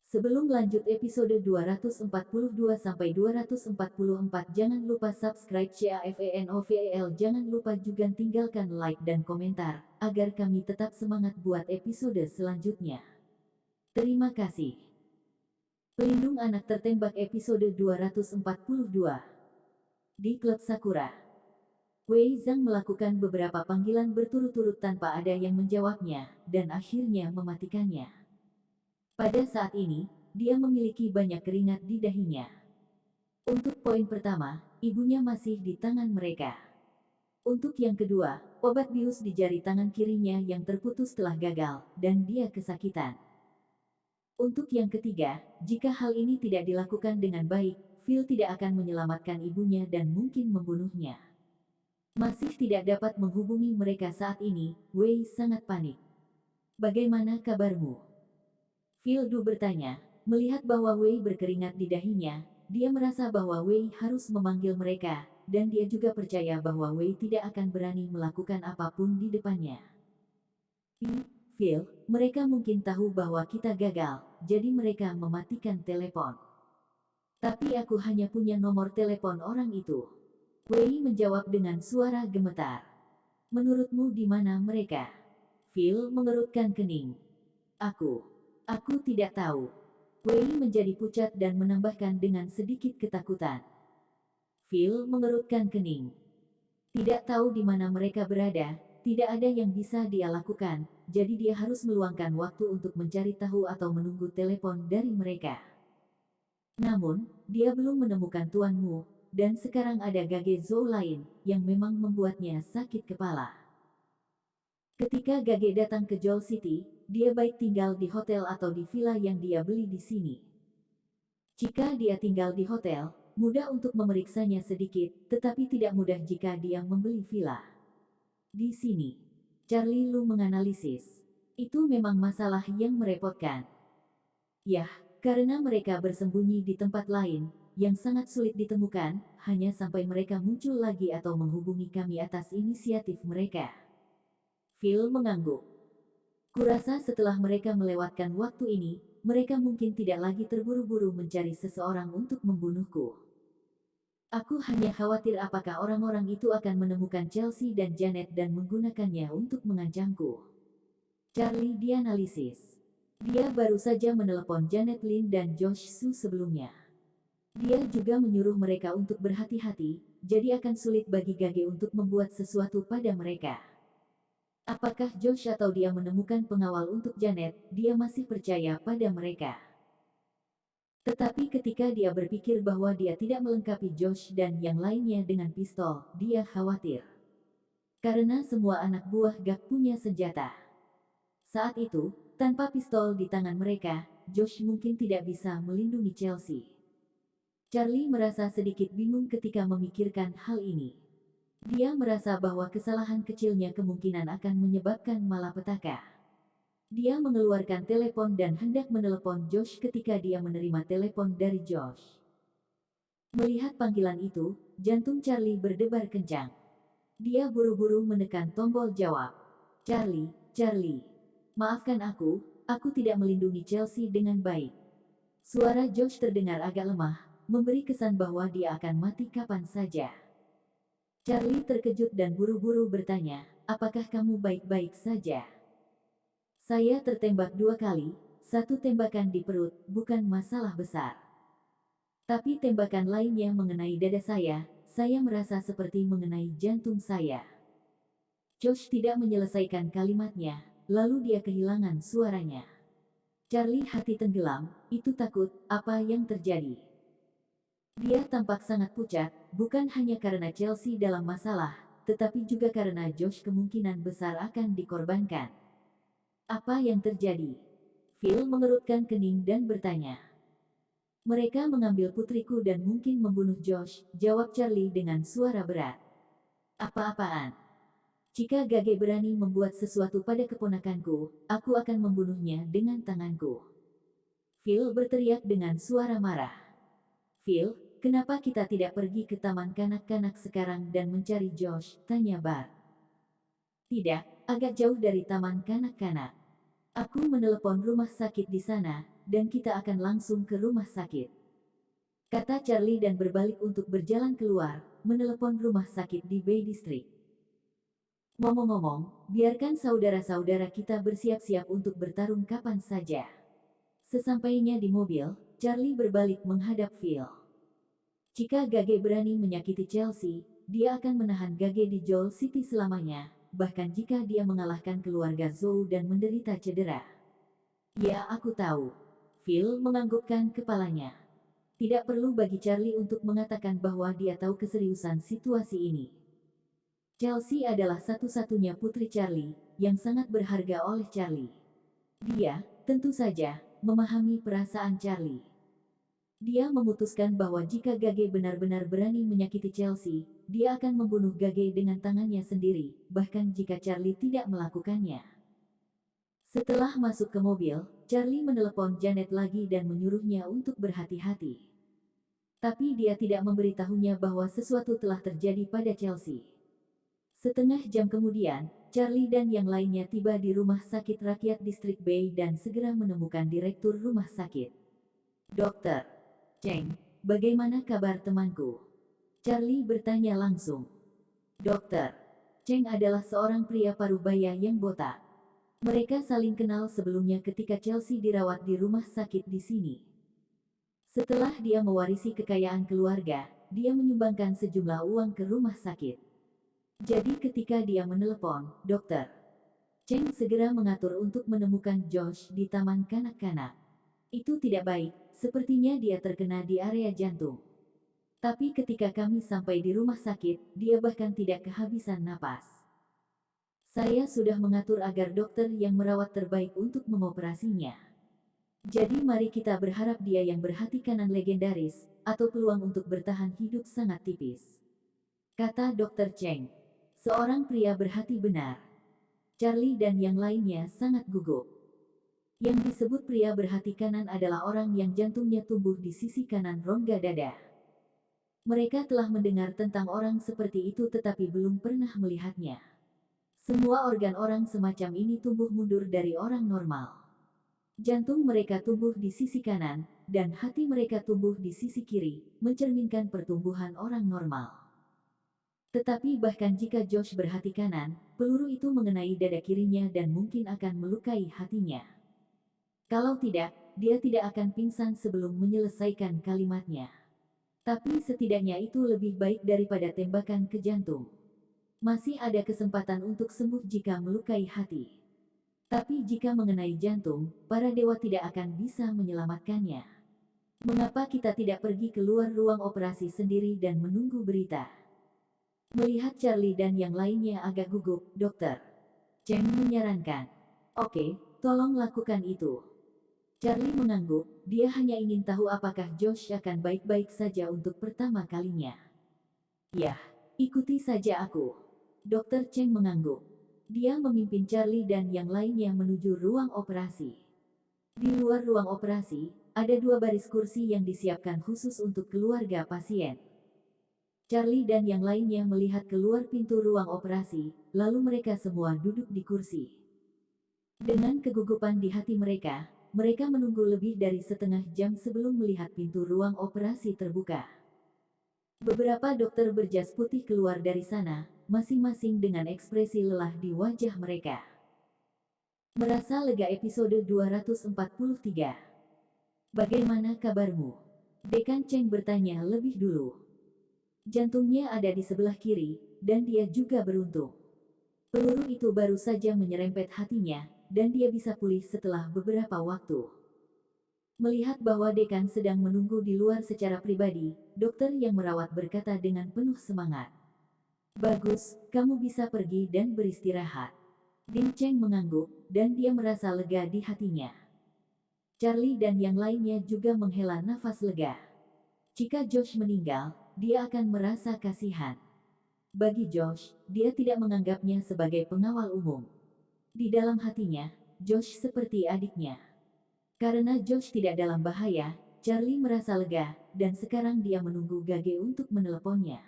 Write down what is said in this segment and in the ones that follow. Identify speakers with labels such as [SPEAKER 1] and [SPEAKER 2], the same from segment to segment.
[SPEAKER 1] Sebelum lanjut episode 242-244, jangan lupa subscribe channel, jangan lupa juga tinggalkan like dan komentar, agar kami tetap semangat buat episode selanjutnya. Terima kasih. Pelindung anak tertembak episode 242. Di Klub Sakura, Wei Zhang melakukan beberapa panggilan berturut-turut tanpa ada yang menjawabnya, dan akhirnya mematikannya. Pada saat ini, dia memiliki banyak keringat di dahinya. Untuk poin pertama, ibunya masih di tangan mereka. Untuk yang kedua, obat bius di jari tangan kirinya yang terputus telah gagal, dan dia kesakitan. Untuk yang ketiga, jika hal ini tidak dilakukan dengan baik, Phil tidak akan menyelamatkan ibunya dan mungkin membunuhnya. Masih tidak dapat menghubungi mereka saat ini, Wei sangat panik. Bagaimana kabarmu? Phil Du bertanya, melihat bahwa Wei berkeringat di dahinya, dia merasa bahwa Wei harus memanggil mereka, dan dia juga percaya bahwa Wei tidak akan berani melakukan apapun di depannya. Phil, mereka mungkin tahu bahwa kita gagal, jadi mereka mematikan telepon. Tapi aku hanya punya nomor telepon orang itu. Wei menjawab dengan suara gemetar. Menurutmu di mana mereka? Phil mengerutkan kening. Aku tidak tahu. Wei menjadi pucat dan menambahkan dengan sedikit ketakutan. Phil mengerutkan kening. Tidak tahu di mana mereka berada, tidak ada yang bisa dia lakukan, jadi dia harus meluangkan waktu untuk mencari tahu atau menunggu telepon dari mereka. Namun, dia belum menemukan tuanmu, dan sekarang ada Gage Zhou lain, yang memang membuatnya sakit kepala. Ketika Gage datang ke Joel City, dia baik tinggal di hotel atau di villa yang dia beli di sini. Jika dia tinggal di hotel, mudah untuk memeriksanya sedikit, tetapi tidak mudah jika dia membeli villa. Di sini, Charlie Lu menganalisis. Itu memang masalah yang merepotkan. Yah, karena mereka bersembunyi di tempat lain, yang sangat sulit ditemukan, hanya sampai mereka muncul lagi atau menghubungi kami atas inisiatif mereka. Phil mengangguk. Kurasa setelah mereka melewatkan waktu ini, mereka mungkin tidak lagi terburu-buru mencari seseorang untuk membunuhku. Aku hanya khawatir apakah orang-orang itu akan menemukan Chelsea dan Janet dan menggunakannya untuk mengancamku. Charlie dianalisis. Dia baru saja menelepon Janet Lin dan Josh Su sebelumnya. Dia juga menyuruh mereka untuk berhati-hati, jadi akan sulit bagi Gage untuk membuat sesuatu pada mereka. Apakah Josh atau dia menemukan pengawal untuk Janet, dia masih percaya pada mereka. Tetapi ketika dia berpikir bahwa dia tidak melengkapi Josh dan yang lainnya dengan pistol, dia khawatir. Karena semua anak buah Gag punya senjata. Saat itu, tanpa pistol di tangan mereka, Josh mungkin tidak bisa melindungi Chelsea. Charlie merasa sedikit bingung ketika memikirkan hal ini. Dia merasa bahwa kesalahan kecilnya kemungkinan akan menyebabkan malapetaka. Dia mengeluarkan telepon dan hendak menelepon Josh ketika dia menerima telepon dari Josh. Melihat panggilan itu, jantung Charlie berdebar kencang. Dia buru-buru menekan tombol jawab. Charlie. Maafkan aku tidak melindungi Chelsea dengan baik. Suara Josh terdengar agak lemah, memberi kesan bahwa dia akan mati kapan saja. Charlie terkejut dan buru-buru bertanya, apakah kamu baik-baik saja? Saya tertembak 2 kali, 1 tembakan di perut, bukan masalah besar. Tapi tembakan lainnya mengenai dada saya merasa seperti mengenai jantung saya. Josh tidak menyelesaikan kalimatnya, lalu dia kehilangan suaranya. Charlie hati tenggelam, itu takut, apa yang terjadi? Dia tampak sangat pucat, bukan hanya karena Chelsea dalam masalah, tetapi juga karena Josh kemungkinan besar akan dikorbankan. Apa yang terjadi? Phil mengerutkan kening dan bertanya. Mereka mengambil putriku dan mungkin membunuh Josh, jawab Charlie dengan suara berat. Apa-apaan? Jika Gage berani membuat sesuatu pada keponakanku, aku akan membunuhnya dengan tanganku. Phil berteriak dengan suara marah. Phil, kenapa kita tidak pergi ke taman kanak-kanak sekarang dan mencari Josh? Tanya Bart. Tidak, agak jauh dari taman kanak-kanak. Aku menelepon rumah sakit di sana, dan kita akan langsung ke rumah sakit. Kata Charlie dan berbalik untuk berjalan keluar, menelepon rumah sakit di Bay District. Ngomong-ngomong, biarkan saudara-saudara kita bersiap-siap untuk bertarung kapan saja. Sesampainya di mobil, Charlie berbalik menghadap Phil. Jika Gage berani menyakiti Chelsea, dia akan menahan Gage di Joel City selamanya, bahkan jika dia mengalahkan keluarga Zhou dan menderita cedera. Ya, aku tahu. Phil menganggukkan kepalanya. Tidak perlu bagi Charlie untuk mengatakan bahwa dia tahu keseriusan situasi ini. Chelsea adalah satu-satunya putri Charlie, yang sangat berharga oleh Charlie. Dia, tentu saja, memahami perasaan Charlie. Dia memutuskan bahwa jika Gage benar-benar berani menyakiti Chelsea, dia akan membunuh Gage dengan tangannya sendiri, bahkan jika Charlie tidak melakukannya. Setelah masuk ke mobil, Charlie menelepon Janet lagi dan menyuruhnya untuk berhati-hati. Tapi dia tidak memberitahunya bahwa sesuatu telah terjadi pada Chelsea. Setengah jam kemudian, Charlie dan yang lainnya tiba di Rumah Sakit Rakyat Distrik Bay dan segera menemukan direktur rumah sakit. Dokter Cheng, bagaimana kabar temanku? Charlie bertanya langsung. Dokter Cheng adalah seorang pria parubaya yang botak. Mereka saling kenal sebelumnya ketika Chelsea dirawat di rumah sakit di sini. Setelah dia mewarisi kekayaan keluarga, dia menyumbangkan sejumlah uang ke rumah sakit. Jadi ketika dia menelepon, Dokter Cheng segera mengatur untuk menemukan Josh di taman kanak-kanak. Itu tidak baik, sepertinya dia terkena di area jantung. Tapi ketika kami sampai di rumah sakit, dia bahkan tidak kehabisan napas. Saya sudah mengatur agar dokter yang merawat terbaik untuk mengoperasinya. Jadi mari kita berharap dia yang berhati kanan legendaris, atau peluang untuk bertahan hidup sangat tipis. Kata Dokter Cheng. Seorang pria berhati benar. Charlie dan yang lainnya sangat gugup. Yang disebut pria berhati kanan adalah orang yang jantungnya tumbuh di sisi kanan rongga dada. Mereka telah mendengar tentang orang seperti itu tetapi belum pernah melihatnya. Semua organ orang semacam ini tumbuh mundur dari orang normal. Jantung mereka tumbuh di sisi kanan, dan hati mereka tumbuh di sisi kiri, mencerminkan pertumbuhan orang normal. Tetapi bahkan jika Josh berhati kanan, peluru itu mengenai dada kirinya dan mungkin akan melukai hatinya. Kalau tidak, dia tidak akan pingsan sebelum menyelesaikan kalimatnya. Tapi setidaknya itu lebih baik daripada tembakan ke jantung. Masih ada kesempatan untuk sembuh jika melukai hati. Tapi jika mengenai jantung, para dewa tidak akan bisa menyelamatkannya. Mengapa kita tidak pergi keluar ruang operasi sendiri dan menunggu berita? Melihat Charlie dan yang lainnya agak gugup, Dokter Cheng menyarankan. Oke, tolong lakukan itu. Charlie mengangguk, dia hanya ingin tahu apakah Josh akan baik-baik saja untuk pertama kalinya. Yah, ikuti saja aku. Dokter Cheng mengangguk. Dia memimpin Charlie dan yang lainnya menuju ruang operasi. Di luar ruang operasi, ada 2 baris kursi yang disiapkan khusus untuk keluarga pasien. Charlie dan yang lainnya melihat keluar pintu ruang operasi, lalu mereka semua duduk di kursi. Dengan kegugupan di hati mereka menunggu lebih dari setengah jam sebelum melihat pintu ruang operasi terbuka. Beberapa dokter berjas putih keluar dari sana, masing-masing dengan ekspresi lelah di wajah mereka. Merasa lega episode 243. Bagaimana kabarmu? Dekan Cheng bertanya lebih dulu. Jantungnya ada di sebelah kiri, dan dia juga beruntung. Peluru itu baru saja menyerempet hatinya, dan dia bisa pulih setelah beberapa waktu. Melihat bahwa dekan sedang menunggu di luar secara pribadi, dokter yang merawat berkata dengan penuh semangat. Bagus, kamu bisa pergi dan beristirahat. Ding Cheng mengangguk, dan dia merasa lega di hatinya. Charlie dan yang lainnya juga menghela nafas lega. Jika Josh meninggal, dia akan merasa kasihan. Bagi Josh, dia tidak menganggapnya sebagai pengawal umum. Di dalam hatinya, Josh seperti adiknya. Karena Josh tidak dalam bahaya, Charlie merasa lega, dan sekarang dia menunggu Gage untuk meneleponnya.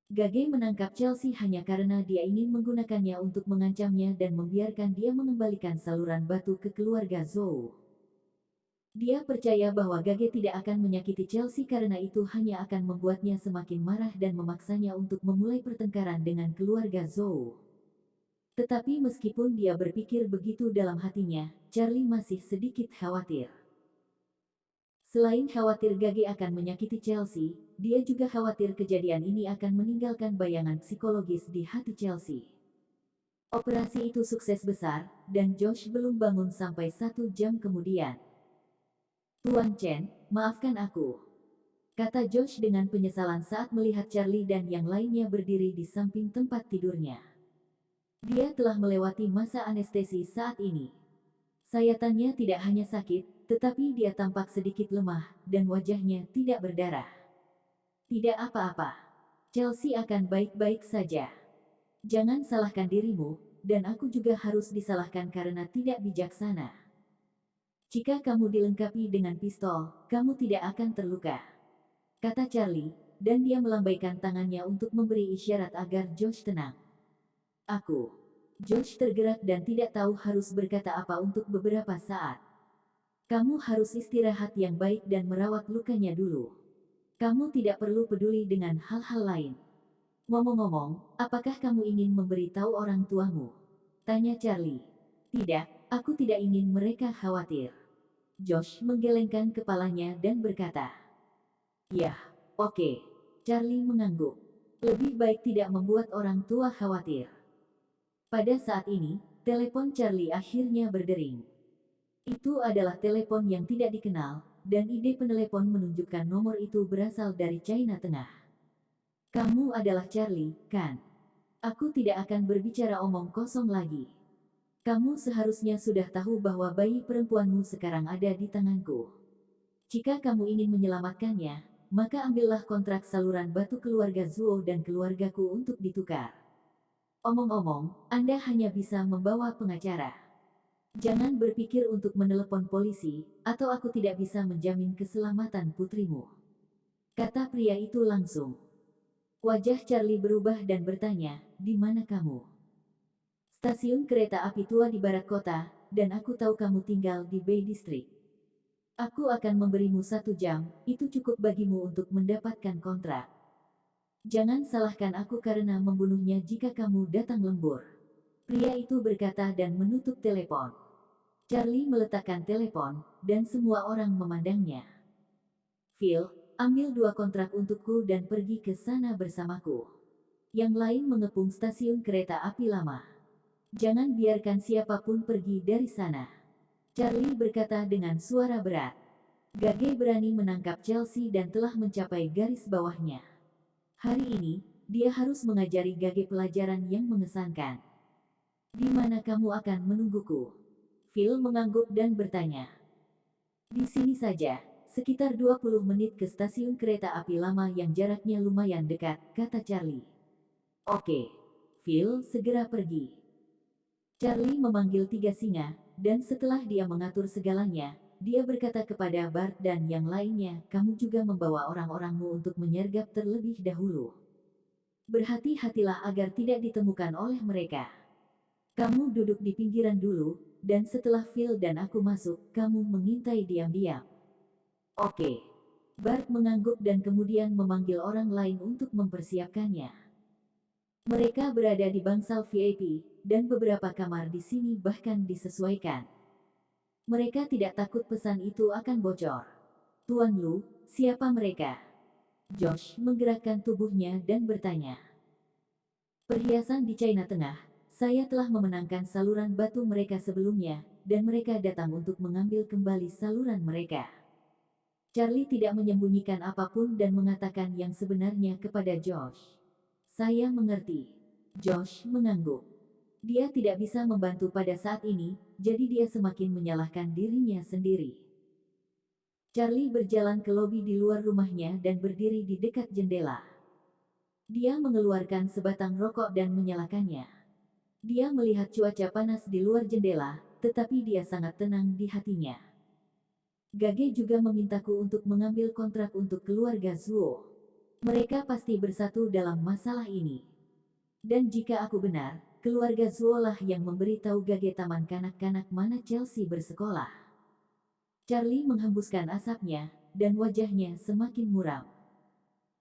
[SPEAKER 1] Gage menangkap Chelsea hanya karena dia ingin menggunakannya untuk mengancamnya dan membiarkan dia mengembalikan saluran batu ke keluarga Zhou. Dia percaya bahwa Gage tidak akan menyakiti Chelsea karena itu hanya akan membuatnya semakin marah dan memaksanya untuk memulai pertengkaran dengan keluarga Zhou. Tetapi meskipun dia berpikir begitu dalam hatinya, Charlie masih sedikit khawatir. Selain khawatir Gage akan menyakiti Chelsea, dia juga khawatir kejadian ini akan meninggalkan bayangan psikologis di hati Chelsea. Operasi itu sukses besar, dan Josh belum bangun sampai 1 jam kemudian. Tuan Chen, maafkan aku, kata Josh dengan penyesalan saat melihat Charlie dan yang lainnya berdiri di samping tempat tidurnya. Dia telah melewati masa anestesi saat ini. Sayatannya tidak hanya sakit, tetapi dia tampak sedikit lemah, dan wajahnya tidak berdarah. Tidak apa-apa. Chelsea akan baik-baik saja. Jangan salahkan dirimu, dan aku juga harus disalahkan karena tidak bijaksana. Jika kamu dilengkapi dengan pistol, kamu tidak akan terluka, kata Charlie, dan dia melambaikan tangannya untuk memberi isyarat agar Josh tenang. Aku. Josh tergerak dan tidak tahu harus berkata apa untuk beberapa saat. Kamu harus istirahat yang baik dan merawat lukanya dulu. Kamu tidak perlu peduli dengan hal-hal lain. Ngomong-ngomong, apakah kamu ingin memberitahu orang tuamu? Tanya Charlie. Tidak, aku tidak ingin mereka khawatir. Josh menggelengkan kepalanya dan berkata. Yah, oke. Charlie mengangguk. Lebih baik tidak membuat orang tua khawatir. Pada saat ini, telepon Charlie akhirnya berdering. Itu adalah telepon yang tidak dikenal, dan ide penelepon menunjukkan nomor itu berasal dari China Tengah. Kamu adalah Charlie, kan? Aku tidak akan berbicara omong kosong lagi. Kamu seharusnya sudah tahu bahwa bayi perempuanmu sekarang ada di tanganku. Jika kamu ingin menyelamatkannya, maka ambillah kontrak saluran batu keluarga Zuo dan keluargaku untuk ditukar. Omong-omong, Anda hanya bisa membawa pengacara. Jangan berpikir untuk menelepon polisi, atau aku tidak bisa menjamin keselamatan putrimu, kata pria itu langsung. Wajah Charlie berubah dan bertanya, di mana kamu? Stasiun kereta api tua di barat kota, dan aku tahu kamu tinggal di Bay District. Aku akan memberimu 1 jam, itu cukup bagimu untuk mendapatkan kontrak. Jangan salahkan aku karena membunuhnya jika kamu datang lembur. Pria itu berkata dan menutup telepon. Charlie meletakkan telepon, dan semua orang memandangnya. Phil, ambil 2 kontrak untukku dan pergi ke sana bersamaku. Yang lain mengepung stasiun kereta api lama. Jangan biarkan siapapun pergi dari sana. Charlie berkata dengan suara berat. Gage berani menangkap Chelsea dan telah mencapai garis bawahnya. Hari ini, dia harus mengajari Gage pelajaran yang mengesankan. Di mana kamu akan menungguku? Phil mengangguk dan bertanya. Di sini saja, sekitar 20 menit ke stasiun kereta api lama yang jaraknya lumayan dekat, kata Charlie. Oke. Phil segera pergi. Charlie memanggil 3 singa, dan setelah dia mengatur segalanya, dia berkata kepada Bart dan yang lainnya, kamu juga membawa orang-orangmu untuk menyergap terlebih dahulu. Berhati-hatilah agar tidak ditemukan oleh mereka. Kamu duduk di pinggiran dulu, dan setelah Phil dan aku masuk, kamu mengintai diam-diam. Oke. Bart mengangguk dan kemudian memanggil orang lain untuk mempersiapkannya. Mereka berada di bangsal VIP, dan beberapa kamar di sini bahkan disesuaikan. Mereka tidak takut pesan itu akan bocor. Tuan Lu, siapa mereka? Josh menggerakkan tubuhnya dan bertanya. Perhiasan di China Tengah, saya telah memenangkan saluran batu mereka sebelumnya, dan mereka datang untuk mengambil kembali saluran mereka. Charlie tidak menyembunyikan apapun dan mengatakan yang sebenarnya kepada Josh. Saya mengerti. Josh mengangguk. Dia tidak bisa membantu pada saat ini, jadi dia semakin menyalahkan dirinya sendiri. Charlie berjalan ke lobi di luar rumahnya dan berdiri di dekat jendela. Dia mengeluarkan sebatang rokok dan menyalakannya. Dia melihat cuaca panas di luar jendela, tetapi dia sangat tenang di hatinya. Gage juga memintaku untuk mengambil kontrak untuk keluarga Zuo. Mereka pasti bersatu dalam masalah ini. Dan jika aku benar, keluarga Zuo lah yang memberitahu Gage taman kanak-kanak mana Chelsea bersekolah. Charlie menghembuskan asapnya, dan wajahnya semakin muram.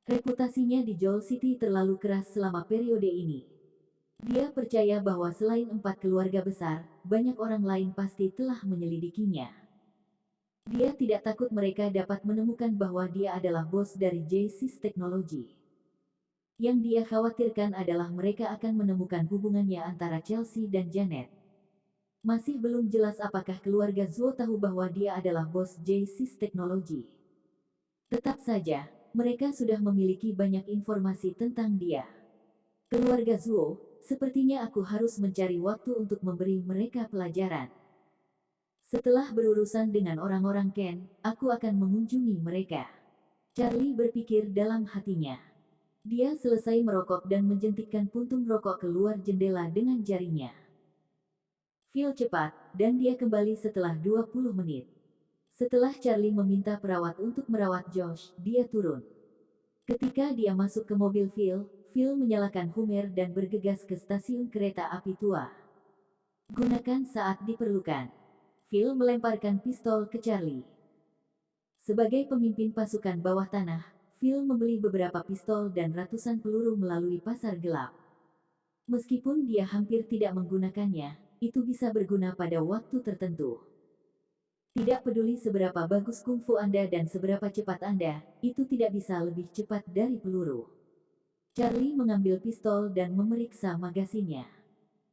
[SPEAKER 1] Reputasinya di Joel City terlalu keras selama periode ini. Dia percaya bahwa selain 4 keluarga besar, banyak orang lain pasti telah menyelidikinya. Dia tidak takut mereka dapat menemukan bahwa dia adalah bos dari J-Sys Technology. Yang dia khawatirkan adalah mereka akan menemukan hubungannya antara Chelsea dan Janet. Masih belum jelas apakah keluarga Zuo tahu bahwa dia adalah bos J-Sys Technology. Tetap saja, mereka sudah memiliki banyak informasi tentang dia. Keluarga Zuo, sepertinya aku harus mencari waktu untuk memberi mereka pelajaran. Setelah berurusan dengan orang-orang Ken, aku akan mengunjungi mereka. Charlie berpikir dalam hatinya. Dia selesai merokok dan menjentikkan puntung rokok keluar jendela dengan jarinya. Phil cepat, dan dia kembali setelah 20 menit. Setelah Charlie meminta perawat untuk merawat Josh, dia turun. Ketika dia masuk ke mobil Phil menyalakan Hummer dan bergegas ke stasiun kereta api tua. Gunakan saat diperlukan. Phil melemparkan pistol ke Charlie. Sebagai pemimpin pasukan bawah tanah, Phil membeli beberapa pistol dan ratusan peluru melalui pasar gelap. Meskipun dia hampir tidak menggunakannya, itu bisa berguna pada waktu tertentu. Tidak peduli seberapa bagus kungfu Anda dan seberapa cepat Anda, itu tidak bisa lebih cepat dari peluru. Charlie mengambil pistol dan memeriksa magasinnya.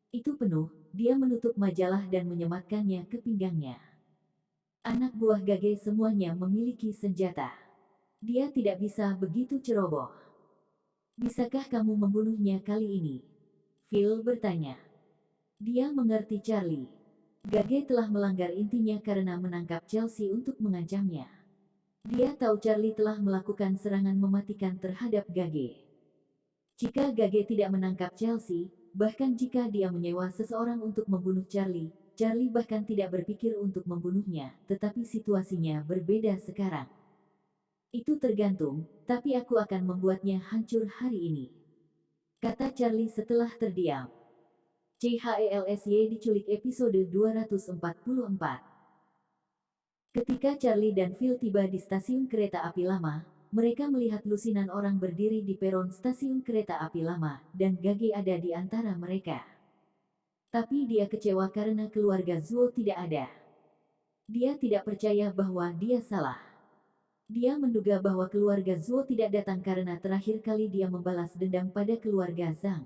[SPEAKER 1] Itu penuh, dia menutup majalah dan menyematkannya ke pinggangnya. Anak buah Gage semuanya memiliki senjata. Dia tidak bisa begitu ceroboh. Bisakah kamu membunuhnya kali ini? Phil bertanya. Dia mengerti Charlie. Gage telah melanggar intinya karena menangkap Chelsea untuk mengancamnya. Dia tahu Charlie telah melakukan serangan mematikan terhadap Gage. Jika Gage tidak menangkap Chelsea, bahkan jika dia menyewa seseorang untuk membunuh Charlie, Charlie bahkan tidak berpikir untuk membunuhnya, tetapi situasinya berbeda sekarang. Itu tergantung, tapi aku akan membuatnya hancur hari ini. Kata Charlie setelah terdiam. CHELSY diculik episode 244. Ketika Charlie dan Phil tiba di stasiun kereta api lama, mereka melihat lusinan orang berdiri di peron stasiun kereta api lama, dan Gage ada di antara mereka. Tapi dia kecewa karena keluarga Zuo tidak ada. Dia tidak percaya bahwa dia salah. Dia menduga bahwa keluarga Zuo tidak datang karena terakhir kali dia membalas dendam pada keluarga Zhang.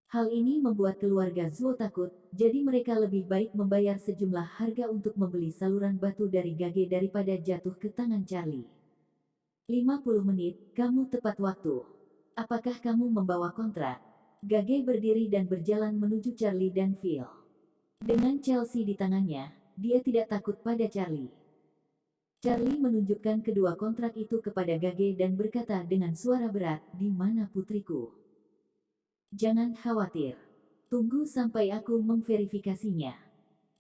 [SPEAKER 1] Hal ini membuat keluarga Zuo takut, jadi mereka lebih baik membayar sejumlah harga untuk membeli saluran batu dari Gage daripada jatuh ke tangan Charlie. 50 menit, kamu tepat waktu. Apakah kamu membawa kontrak? Gage berdiri dan berjalan menuju Charlie dan Phil. Dengan Chelsea di tangannya, dia tidak takut pada Charlie. Charlie menunjukkan kedua kontrak itu kepada Gage dan berkata dengan suara berat, "Di mana putriku?" Jangan khawatir. Tunggu sampai aku memverifikasinya.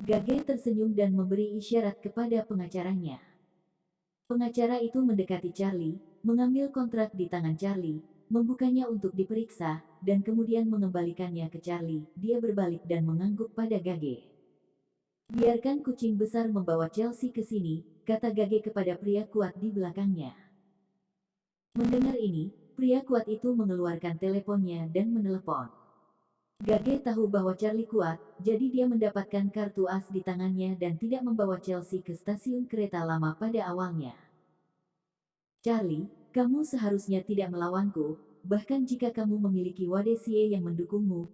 [SPEAKER 1] Gage tersenyum dan memberi isyarat kepada pengacaranya. Pengacara itu mendekati Charlie, mengambil kontrak di tangan Charlie, membukanya untuk diperiksa, dan kemudian mengembalikannya ke Charlie. Dia berbalik dan mengangguk pada Gage. Biarkan kucing besar membawa Chelsea ke sini, kata Gage kepada pria kuat di belakangnya. Mendengar ini, pria kuat itu mengeluarkan teleponnya dan menelepon. Gage tahu bahwa Charlie kuat, jadi dia mendapatkan kartu as di tangannya dan tidak membawa Chelsea ke stasiun kereta lama pada awalnya. Charlie, kamu seharusnya tidak melawanku, bahkan jika kamu memiliki Wadesie yang mendukungmu.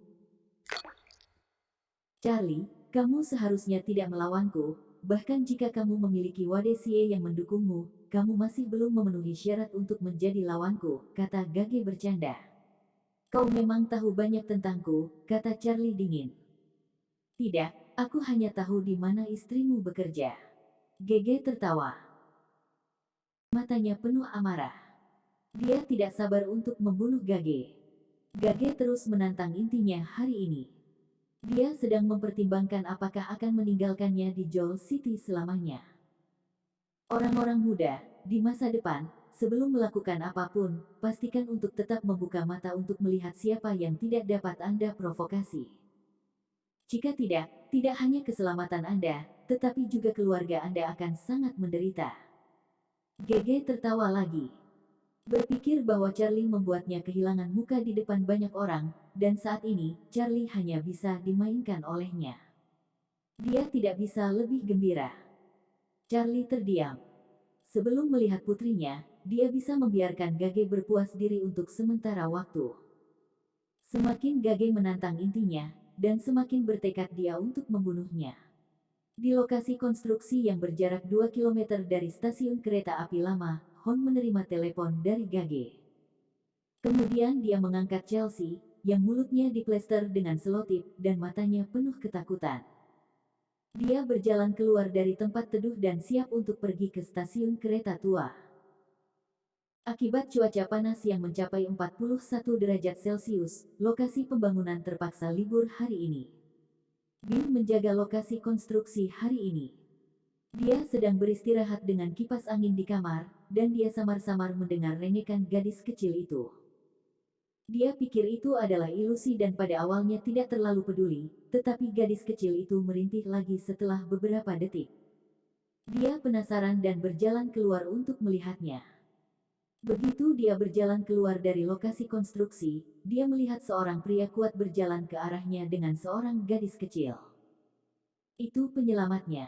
[SPEAKER 1] Charlie, kamu seharusnya tidak melawanku, bahkan jika kamu memiliki Wadesie yang mendukungmu, kamu masih belum memenuhi syarat untuk menjadi lawanku, kata Gage bercanda. Kau memang tahu banyak tentangku, kata Charlie dingin. Tidak, aku hanya tahu di mana istrimu bekerja. Gage tertawa. Matanya penuh amarah. Dia tidak sabar untuk membunuh Gage. Gage terus menantang intinya hari ini. Dia sedang mempertimbangkan apakah akan meninggalkannya di Joel City selamanya. Orang-orang muda, di masa depan, sebelum melakukan apapun, pastikan untuk tetap membuka mata untuk melihat siapa yang tidak dapat Anda provokasi. Jika tidak, tidak hanya keselamatan Anda, tetapi juga keluarga Anda akan sangat menderita. Gege tertawa lagi. Berpikir bahwa Charlie membuatnya kehilangan muka di depan banyak orang, dan saat ini, Charlie hanya bisa dimainkan olehnya. Dia tidak bisa lebih gembira. Charlie terdiam. Sebelum melihat putrinya, dia bisa membiarkan Gage berpuas diri untuk sementara waktu. Semakin Gage menantang intinya, dan semakin bertekad dia untuk membunuhnya. Di lokasi konstruksi yang berjarak 2 kilometer dari stasiun kereta api lama, Hon menerima telepon dari Gage. Kemudian dia mengangkat Chelsea, yang mulutnya diplester dengan selotip dan matanya penuh ketakutan. Dia berjalan keluar dari tempat teduh dan siap untuk pergi ke stasiun kereta tua. Akibat cuaca panas yang mencapai 41 derajat Celcius, lokasi pembangunan terpaksa libur hari ini. Bin menjaga lokasi konstruksi hari ini. Dia sedang beristirahat dengan kipas angin di kamar, dan dia samar-samar mendengar rengekan gadis kecil itu. Dia pikir itu adalah ilusi dan pada awalnya tidak terlalu peduli, tetapi gadis kecil itu merintih lagi setelah beberapa detik. Dia penasaran dan berjalan keluar untuk melihatnya. Begitu dia berjalan keluar dari lokasi konstruksi, dia melihat seorang pria kuat berjalan ke arahnya dengan seorang gadis kecil. Itu penyelamatnya.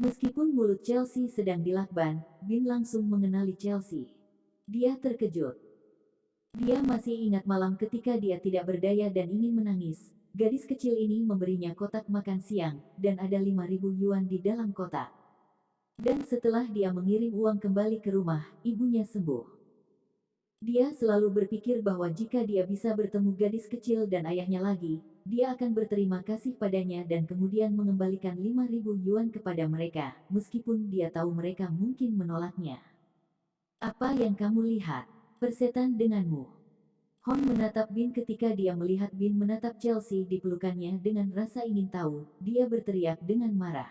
[SPEAKER 1] Meskipun mulut Chelsea sedang dilakban, Bin langsung mengenali Chelsea. Dia terkejut. Dia masih ingat malam ketika dia tidak berdaya dan ingin menangis. Gadis kecil ini memberinya kotak makan siang, dan ada 5.000 yuan di dalam kotak. Dan setelah dia mengirim uang kembali ke rumah, ibunya sembuh. Dia selalu berpikir bahwa jika dia bisa bertemu gadis kecil dan ayahnya lagi, dia akan berterima kasih padanya dan kemudian mengembalikan 5.000 yuan kepada mereka, meskipun dia tahu mereka mungkin menolaknya. Apa yang kamu lihat? Persetan denganmu. Hon menatap Bin ketika dia melihat Bin menatap Chelsea di pelukannya dengan rasa ingin tahu, dia berteriak dengan marah.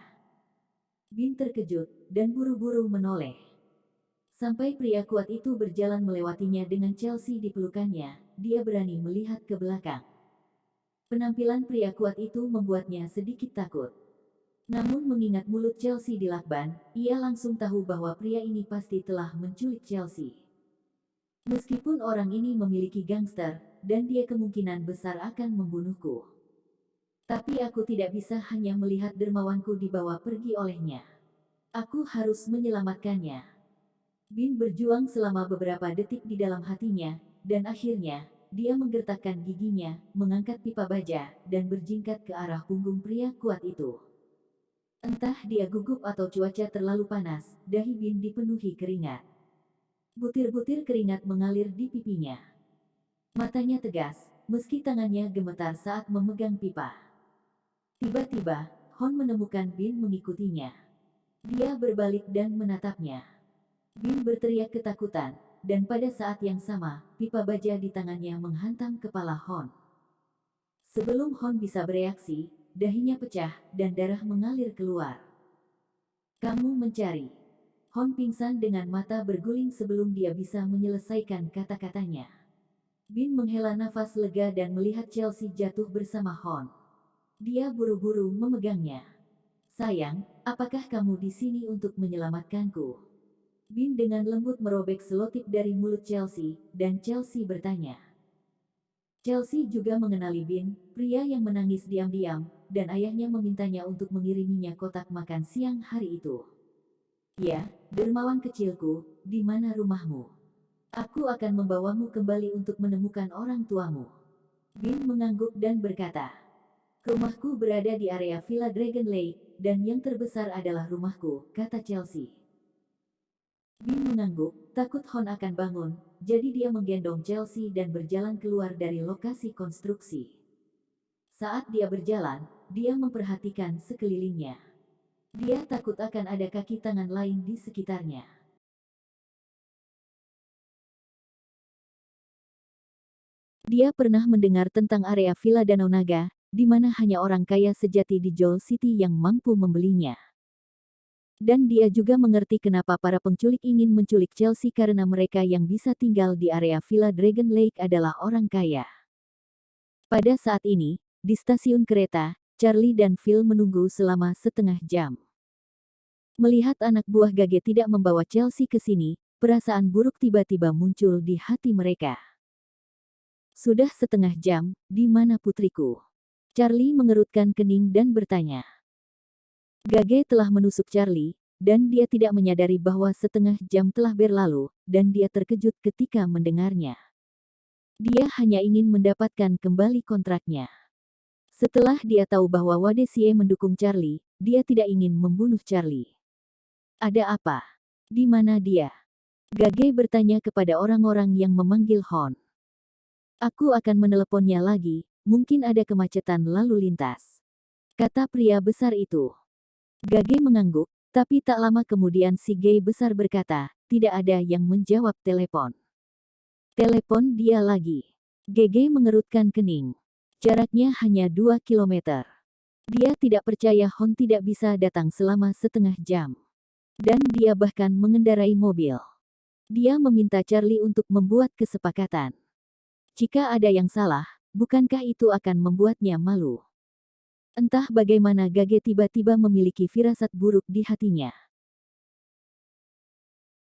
[SPEAKER 1] Bin terkejut, dan buru-buru menoleh. Sampai pria kuat itu berjalan melewatinya dengan Chelsea di pelukannya, dia berani melihat ke belakang. Penampilan pria kuat itu membuatnya sedikit takut. Namun mengingat mulut Chelsea dilakban, ia langsung tahu bahwa pria ini pasti telah menculik Chelsea. Meskipun orang ini memiliki gangster, dan dia kemungkinan besar akan membunuhku. Tapi aku tidak bisa hanya melihat dermawanku dibawa pergi olehnya. Aku harus menyelamatkannya. Bin berjuang selama beberapa detik di dalam hatinya, dan akhirnya, dia menggertakkan giginya, mengangkat pipa baja, dan berjingkat ke arah punggung pria kuat itu. Entah dia gugup atau cuaca terlalu panas, dahi Bin dipenuhi keringat. Butir-butir keringat mengalir di pipinya. Matanya tegas, meski tangannya gemetar saat memegang pipa. Tiba-tiba, Hon menemukan Bin mengikutinya. Dia berbalik dan menatapnya. Bin berteriak ketakutan, dan pada saat yang sama, pipa baja di tangannya menghantam kepala Hon. Sebelum Hon bisa bereaksi, dahinya pecah, dan darah mengalir keluar. Kamu mencari. Hon pingsan dengan mata berguling sebelum dia bisa menyelesaikan kata-katanya. Bin menghela nafas lega dan melihat Chelsea jatuh bersama Hon. Dia buru-buru memegangnya. Sayang, apakah kamu di sini untuk menyelamatkanku? Bin dengan lembut merobek selotip dari mulut Chelsea, dan Chelsea bertanya. Chelsea juga mengenali Bin, pria yang menangis diam-diam, dan ayahnya memintanya untuk mengiriminya kotak makan siang hari itu. Ya, dermawan kecilku, di mana rumahmu? Aku akan membawamu kembali untuk menemukan orang tuamu. Bin mengangguk dan berkata, rumahku berada di area Villa Dragon Lake, dan yang terbesar adalah rumahku, kata Chelsea. Bin mengangguk, takut Hon akan bangun, jadi dia menggendong Chelsea dan berjalan keluar dari lokasi konstruksi. Saat dia berjalan, dia memperhatikan sekelilingnya. Dia takut akan ada kaki tangan lain di sekitarnya. Dia pernah mendengar tentang area Villa Danau Naga, di mana hanya orang kaya sejati di Joel City yang mampu membelinya. Dan dia juga mengerti kenapa para penculik ingin menculik Chelsea karena mereka yang bisa tinggal di area Villa Dragon Lake adalah orang kaya. Pada saat ini, di stasiun kereta, Charlie dan Phil menunggu selama setengah jam. Melihat anak buah Gage tidak membawa Chelsea ke sini, perasaan buruk tiba-tiba muncul di hati mereka. Sudah setengah jam, di mana putriku? Charlie mengerutkan kening dan bertanya. Gage telah menusuk Charlie, dan dia tidak menyadari bahwa setengah jam telah berlalu, dan dia terkejut ketika mendengarnya. Dia hanya ingin mendapatkan kembali kontraknya. Setelah dia tahu bahwa Wadesie mendukung Charlie, dia tidak ingin membunuh Charlie. Ada apa? Di mana dia? Gage bertanya kepada orang-orang yang memanggil Hon. Aku akan meneleponnya lagi, mungkin ada kemacetan lalu lintas, kata pria besar itu. Gage mengangguk, tapi tak lama kemudian si Gay besar berkata, tidak ada yang menjawab telepon. Telepon dia lagi. Gege mengerutkan kening. Jaraknya hanya 2 kilometer. Dia tidak percaya Hon tidak bisa datang selama setengah jam. Dan dia bahkan mengendarai mobil. Dia meminta Charlie untuk membuat kesepakatan. Jika ada yang salah, bukankah itu akan membuatnya malu? Entah bagaimana Gage tiba-tiba memiliki firasat buruk di hatinya.